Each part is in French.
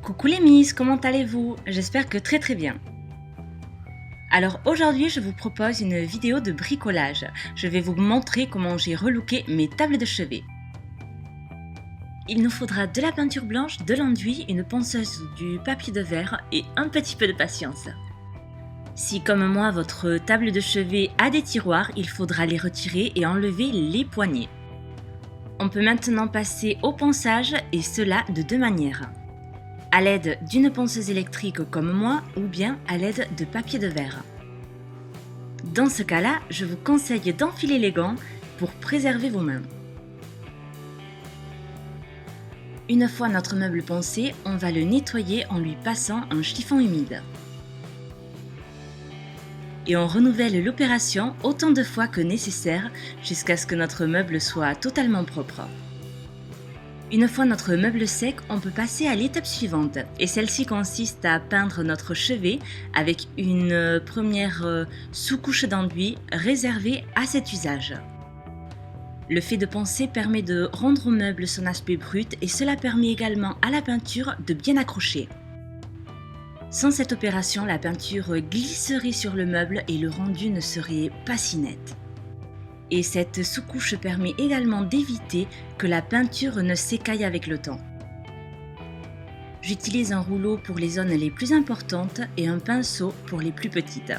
Coucou les Miss, comment allez-vous? J'espère que très bien. Alors aujourd'hui je vous propose une vidéo de bricolage. Je vais vous montrer comment j'ai relooké mes tables de chevet. Il nous faudra de la peinture blanche, de l'enduit, une ponceuse, du papier de verre et un petit peu de patience. Si comme moi votre table de chevet a des tiroirs, il faudra les retirer et enlever les poignées. On peut maintenant passer au ponçage et cela de deux manières. À l'aide d'une ponceuse électrique comme moi ou bien à l'aide de papier de verre. Dans ce cas-là, je vous conseille d'enfiler les gants pour préserver vos mains. Une fois notre meuble poncé, on va le nettoyer en lui passant un chiffon humide. Et on renouvelle l'opération autant de fois que nécessaire jusqu'à ce que notre meuble soit totalement propre. Une fois notre meuble sec, on peut passer à l'étape suivante et celle-ci consiste à peindre notre chevet avec une première sous-couche d'enduit réservée à cet usage. Le fait de poncer permet de rendre au meuble son aspect brut et cela permet également à la peinture de bien accrocher. Sans cette opération, la peinture glisserait sur le meuble et le rendu ne serait pas si net. Et cette sous-couche permet également d'éviter que la peinture ne s'écaille avec le temps. J'utilise un rouleau pour les zones les plus importantes et un pinceau pour les plus petites.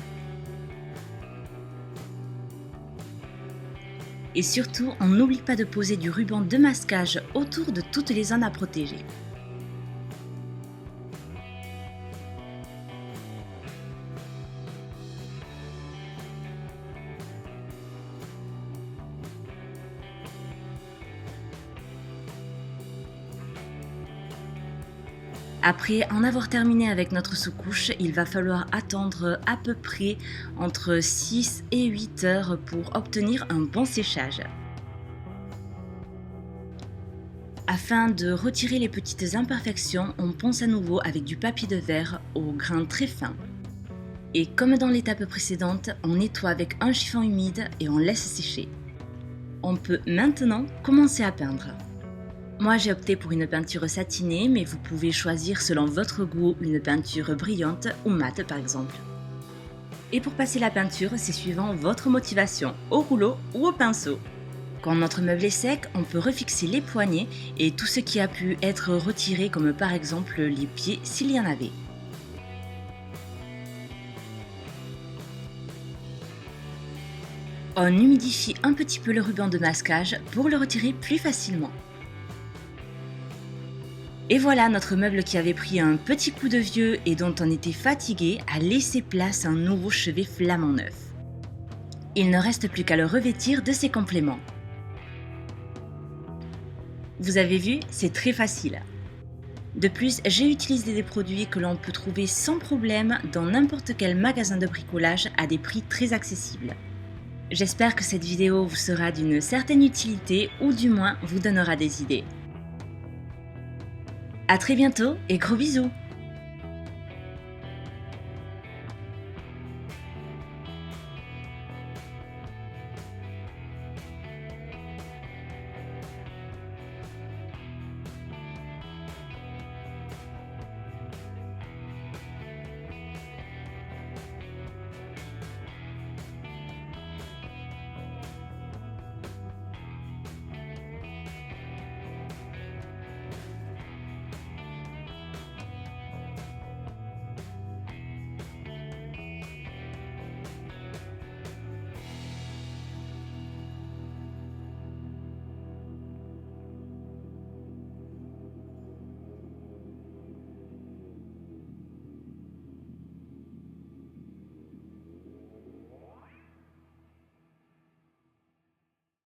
Et surtout, on n'oublie pas de poser du ruban de masquage autour de toutes les zones à protéger. Après en avoir terminé avec notre sous-couche, il va falloir attendre à peu près entre 6 et 8 heures pour obtenir un bon séchage. Afin de retirer les petites imperfections, on ponce à nouveau avec du papier de verre au grain très fin. Et comme dans l'étape précédente, on nettoie avec un chiffon humide et on laisse sécher. On peut maintenant commencer à peindre. Moi j'ai opté pour une peinture satinée, mais vous pouvez choisir selon votre goût une peinture brillante ou mate par exemple. Et pour passer la peinture, c'est suivant votre motivation, au rouleau ou au pinceau. Quand notre meuble est sec, on peut refixer les poignées et tout ce qui a pu être retiré comme par exemple les pieds s'il y en avait. On humidifie un petit peu le ruban de masquage pour le retirer plus facilement. Et voilà, notre meuble qui avait pris un petit coup de vieux et dont on était fatigué a laissé place à un nouveau chevet flamant neuf. Il ne reste plus qu'à le revêtir de ses compléments. Vous avez vu, c'est très facile. De plus, j'ai utilisé des produits que l'on peut trouver sans problème dans n'importe quel magasin de bricolage à des prix très accessibles. J'espère que cette vidéo vous sera d'une certaine utilité ou du moins vous donnera des idées. À très bientôt et gros bisous!